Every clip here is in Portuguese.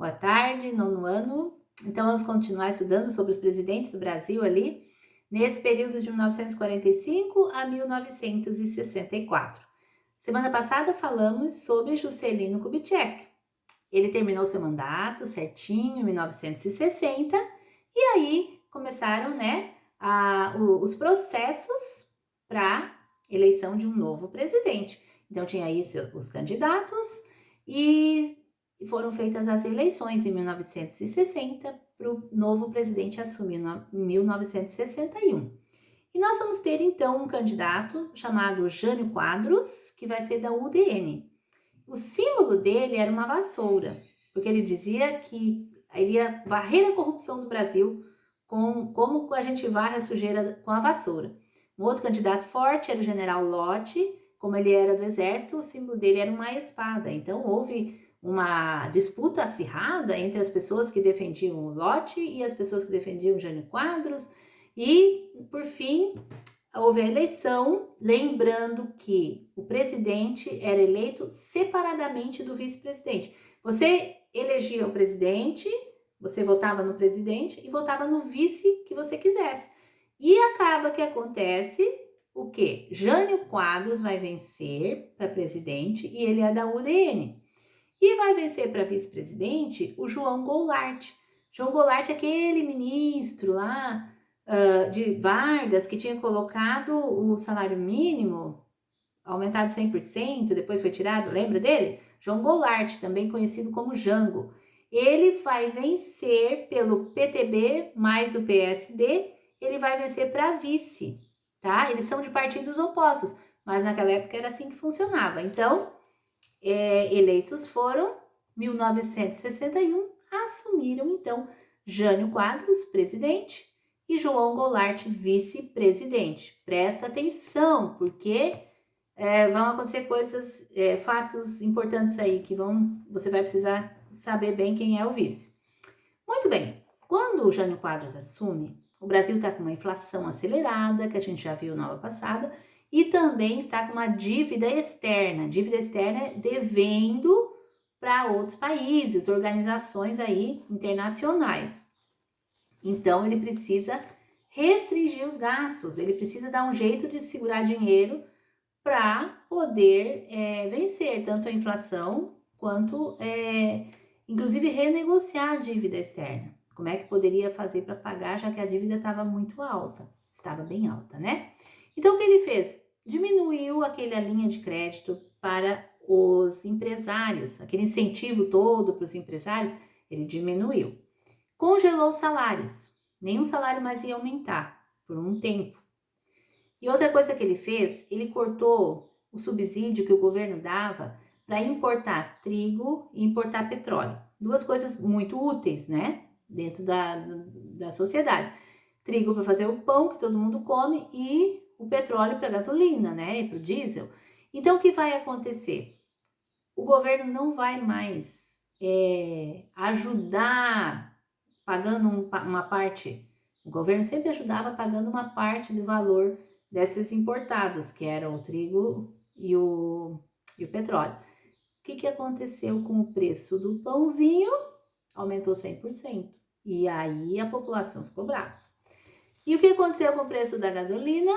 Boa tarde, nono ano. Então, vamos continuar estudando sobre os presidentes do Brasil ali, nesse período de 1945 a 1964. Semana passada falamos sobre Juscelino Kubitschek. Ele terminou seu mandato certinho em 1960 e aí começaram, os processos para eleição de um novo presidente. Então, tinha aí os candidatos e foram feitas as eleições em 1960 para o novo presidente assumir em 1961. E nós vamos ter então um candidato chamado Jânio Quadros, que vai ser da UDN. O símbolo dele era uma vassoura, porque ele dizia que ele ia varrer a corrupção do Brasil como a gente varre a sujeira com a vassoura. Um outro candidato forte era o general Lott, como ele era do exército, o símbolo dele era uma espada. Então houve uma disputa acirrada entre as pessoas que defendiam o Lott e as pessoas que defendiam o Jânio Quadros, e por fim houve a eleição, lembrando que o presidente era eleito separadamente do vice-presidente. Você elegia o presidente, você votava no presidente e votava no vice que você quisesse. E acaba que acontece o quê? Jânio Quadros vai vencer para presidente e ele é da UDN. E vai vencer para vice-presidente o João Goulart. João Goulart é aquele ministro lá de Vargas que tinha colocado o salário mínimo aumentado 100%, depois foi tirado, lembra dele? João Goulart, também conhecido como Jango. Ele vai vencer pelo PTB mais o PSD, ele vai vencer para vice, tá? Eles são de partidos opostos, mas naquela época era assim que funcionava. Então, eleitos foram 1961, assumiram então Jânio Quadros, presidente, e João Goulart, vice-presidente. Presta atenção, porque vão acontecer coisas, fatos importantes aí que você vai precisar saber bem quem é o vice. Muito bem, quando o Jânio Quadros assume, o Brasil está com uma inflação acelerada, que a gente já viu na aula passada, e também está com uma dívida externa devendo para outros países, organizações aí internacionais. Então, ele precisa restringir os gastos, ele precisa dar um jeito de segurar dinheiro para poder vencer tanto a inflação quanto, inclusive, renegociar a dívida externa. Como é que poderia fazer para pagar, já que a dívida estava muito alta, estava bem alta, né? Então, o que ele fez? Diminuiu aquela linha de crédito para os empresários, aquele incentivo todo para os empresários, ele diminuiu. Congelou os salários, nenhum salário mais ia aumentar por um tempo. E outra coisa que ele fez, ele cortou o subsídio que o governo dava para importar trigo e importar petróleo. Duas coisas muito úteis, né? Dentro da sociedade. Trigo para fazer o pão que todo mundo come e o petróleo para gasolina, né? E para o diesel. Então, o que vai acontecer? O governo não vai mais ajudar pagando uma parte. O governo sempre ajudava pagando uma parte do valor desses importados, que eram o trigo e o petróleo. O que aconteceu com o preço do pãozinho? Aumentou 100%. E aí a população ficou brava. E o que aconteceu com o preço da gasolina?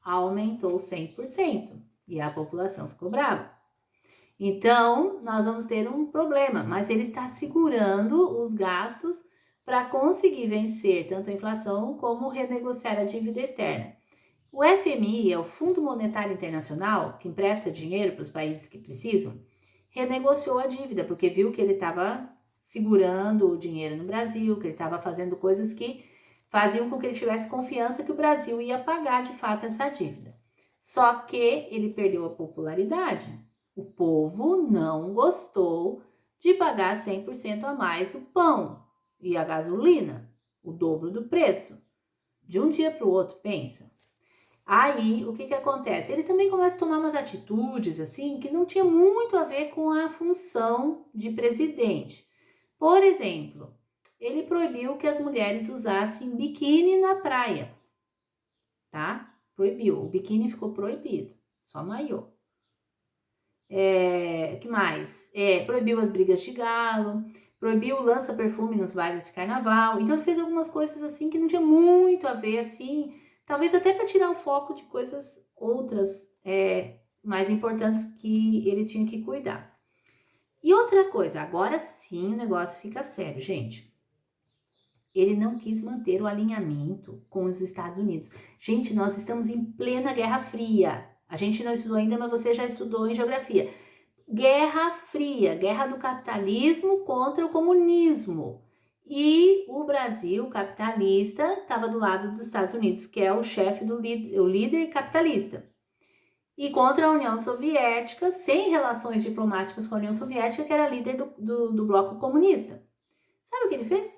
Aumentou 100%. E a população ficou brava. Então, nós vamos ter um problema, mas ele está segurando os gastos para conseguir vencer tanto a inflação como renegociar a dívida externa. O FMI, é o Fundo Monetário Internacional, que empresta dinheiro para os países que precisam, renegociou a dívida, porque viu que ele estava segurando o dinheiro no Brasil, que ele estava fazendo coisas que faziam com que ele tivesse confiança que o Brasil ia pagar de fato essa dívida. Só que ele perdeu a popularidade. O povo não gostou de pagar 100% a mais o pão e a gasolina, o dobro do preço. De um dia para o outro, pensa. Aí, o que acontece? Ele também começa a tomar umas atitudes, assim, que não tinha muito a ver com a função de presidente. Por exemplo, ele proibiu que as mulheres usassem biquíni na praia, tá? Proibiu. O biquíni ficou proibido, só maiô. Que mais? Proibiu as brigas de galo, proibiu o lança-perfume nos bailes de carnaval. Então ele fez algumas coisas assim que não tinha muito a ver, assim, talvez até para tirar o foco de coisas outras mais importantes que ele tinha que cuidar. E outra coisa, agora sim o negócio fica sério, gente. Ele não quis manter o alinhamento com os Estados Unidos. Gente, nós estamos em plena Guerra Fria. A gente não estudou ainda, mas você já estudou em geografia. Guerra Fria, guerra do capitalismo contra o comunismo. E o Brasil capitalista estava do lado dos Estados Unidos, que é o chefe o líder capitalista. E contra a União Soviética, sem relações diplomáticas com a União Soviética, que era líder do bloco comunista. Sabe o que ele fez?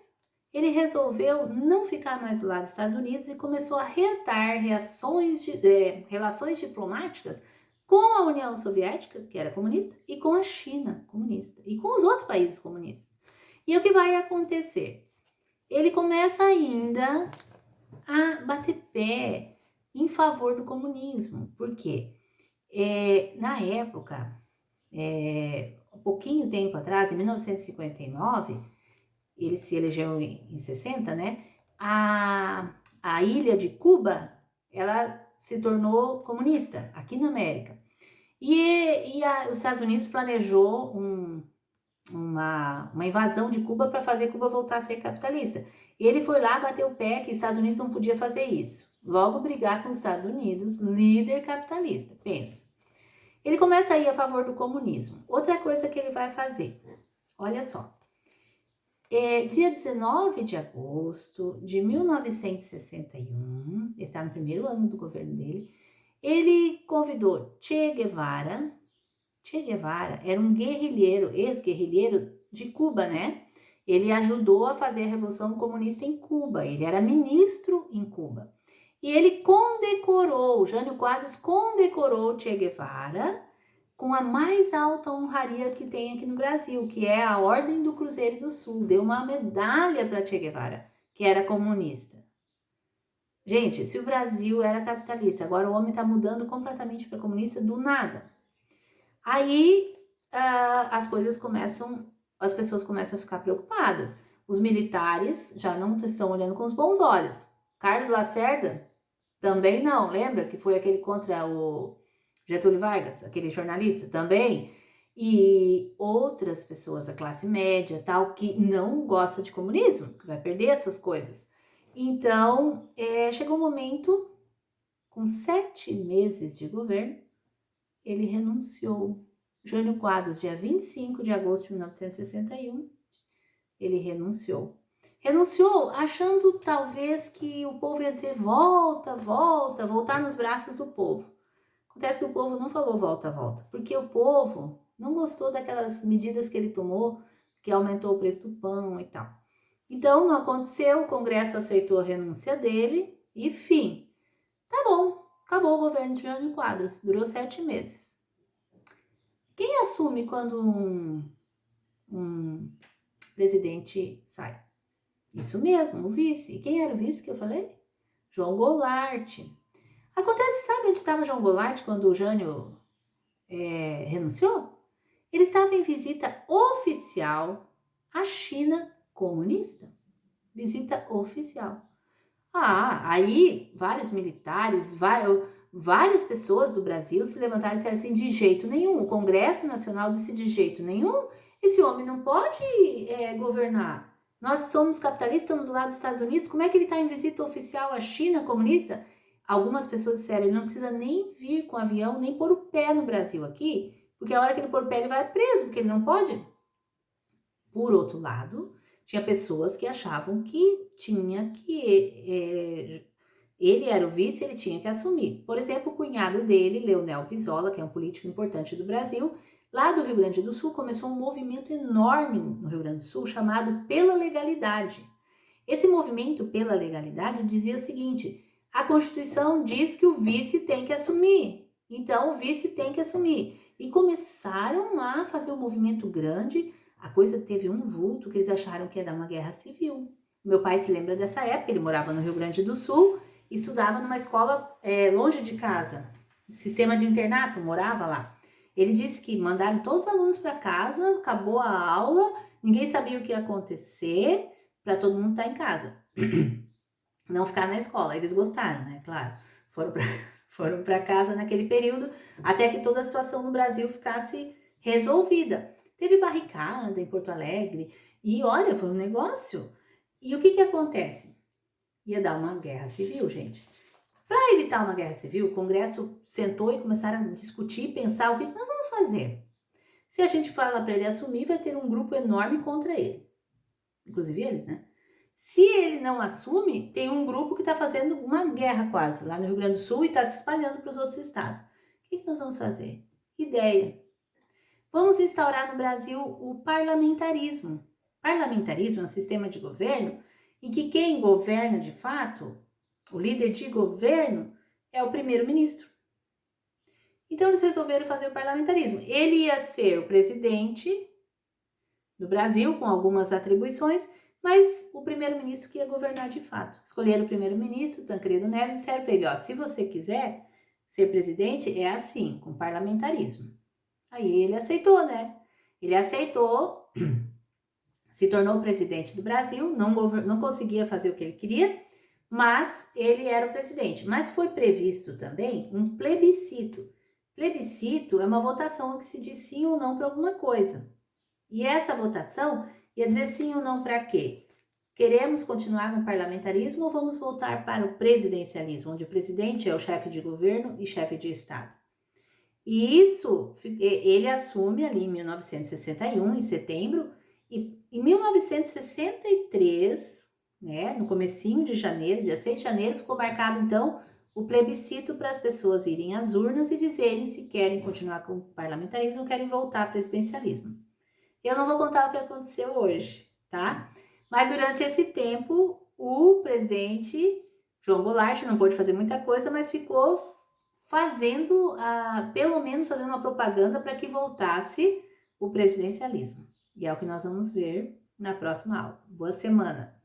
Ele resolveu não ficar mais do lado dos Estados Unidos e começou a reatar relações diplomáticas com a União Soviética, que era comunista, e com a China, comunista, e com os outros países comunistas. E o que vai acontecer? Ele começa ainda a bater pé em favor do comunismo. Por quê? Na época, um pouquinho tempo atrás, em 1959, ele se elegeu em 60, né? A ilha de Cuba, ela se tornou comunista aqui na América. E os Estados Unidos planejou uma invasão de Cuba para fazer Cuba voltar a ser capitalista. E ele foi lá bater o pé que os Estados Unidos não podia fazer isso. Logo brigar com os Estados Unidos, líder capitalista. Pensa. Ele começa a ir a favor do comunismo. Outra coisa que ele vai fazer, olha só. Dia 19 de agosto de 1961, ele está no primeiro ano do governo dele, ele convidou Che Guevara. Che Guevara era um guerrilheiro, ex-guerrilheiro de Cuba, né? Ele ajudou a fazer a Revolução Comunista em Cuba, ele era ministro em Cuba. E ele condecorou, Jânio Quadros condecorou Che Guevara com a mais alta honraria que tem aqui no Brasil, que é a Ordem do Cruzeiro do Sul. Deu uma medalha para Che Guevara, que era comunista. Gente, se o Brasil era capitalista, agora o homem está mudando completamente para comunista do nada. Aí as pessoas começam a ficar preocupadas. Os militares já não estão olhando com os bons olhos. Carlos Lacerda também não, lembra que foi aquele contra o Getúlio Vargas, aquele jornalista também, e outras pessoas da classe média, tal, que não gosta de comunismo, que vai perder as suas coisas. Então, chegou um momento, com 7 meses de governo, ele renunciou. Jânio Quadros, dia 25 de agosto de 1961, ele renunciou. Renunciou achando talvez que o povo ia dizer volta, volta, voltar nos braços do povo. Acontece que o povo não falou volta, volta, porque o povo não gostou daquelas medidas que ele tomou, que aumentou o preço do pão e tal. Então, não aconteceu, o Congresso aceitou a renúncia dele e fim. Tá bom, acabou o governo de Jânio Quadros, durou 7 meses. Quem assume quando um presidente sai? Isso mesmo, o vice. E quem era o vice que eu falei? João Goulart. Acontece, sabe onde estava João Goulart quando o Jânio renunciou? Ele estava em visita oficial à China comunista. Visita oficial. Aí vários militares, várias pessoas do Brasil se levantaram e disseram assim, de jeito nenhum. O Congresso Nacional disse de jeito nenhum, esse homem não pode governar. Nós somos capitalistas, estamos do lado dos Estados Unidos, como é que ele está em visita oficial à China comunista? Algumas pessoas disseram, ele não precisa nem vir com avião, nem pôr o pé no Brasil aqui, porque a hora que ele pôr o pé ele vai preso, porque ele não pode. Por outro lado, tinha pessoas que achavam que ele era o vice, ele tinha que assumir. Por exemplo, o cunhado dele, Leonel Brizola, que é um político importante do Brasil, lá do Rio Grande do Sul, começou um movimento enorme no Rio Grande do Sul, chamado Pela Legalidade. Esse movimento pela legalidade dizia o seguinte, a Constituição diz que o vice tem que assumir, então o vice tem que assumir. E começaram a fazer um movimento grande, a coisa teve um vulto que eles acharam que ia dar uma guerra civil. Meu pai se lembra dessa época, ele morava no Rio Grande do Sul, estudava numa escola longe de casa, sistema de internato, morava lá. Ele disse que mandaram todos os alunos para casa, acabou a aula, ninguém sabia o que ia acontecer para todo mundo estar em casa. Não ficar na escola. Eles gostaram, né? Claro. Foram para casa naquele período, até que toda a situação no Brasil ficasse resolvida. Teve barricada em Porto Alegre, e olha, foi um negócio. E o que acontece? Ia dar uma guerra civil, gente. Para evitar uma guerra civil, o Congresso sentou e começaram a discutir, pensar o que nós vamos fazer. Se a gente fala para ele assumir, vai ter um grupo enorme contra ele. Inclusive eles, né? Se ele não assume, tem um grupo que está fazendo uma guerra quase lá no Rio Grande do Sul e está se espalhando para os outros estados. O que nós vamos fazer? Ideia. Vamos instaurar no Brasil o parlamentarismo. Parlamentarismo é um sistema de governo em que quem governa de fato, o líder de governo, é o primeiro-ministro. Então eles resolveram fazer o parlamentarismo. Ele ia ser o presidente do Brasil, com algumas atribuições, mas o primeiro-ministro que ia governar de fato. Escolheram o primeiro-ministro, Tancredo Neves, e disseram para ele, ó, se você quiser ser presidente, é assim, com parlamentarismo. Aí ele aceitou, né? Ele aceitou, se tornou presidente do Brasil, não conseguia fazer o que ele queria, mas ele era o presidente. Mas foi previsto também um plebiscito. Plebiscito é uma votação que se diz sim ou não para alguma coisa. E essa votação ia dizer sim ou não para quê? Queremos continuar com o parlamentarismo ou vamos voltar para o presidencialismo, onde o presidente é o chefe de governo e chefe de Estado? E isso, ele assume ali em 1961, em setembro, e em 1963, né, no comecinho de janeiro, dia 6 de janeiro, ficou marcado então o plebiscito para as pessoas irem às urnas e dizerem se querem continuar com o parlamentarismo ou querem voltar ao presidencialismo. Eu não vou contar o que aconteceu hoje, tá? Mas durante esse tempo, o presidente João Goulart não pôde fazer muita coisa, mas ficou fazendo, pelo menos fazendo uma propaganda para que voltasse o presidencialismo. E é o que nós vamos ver na próxima aula. Boa semana!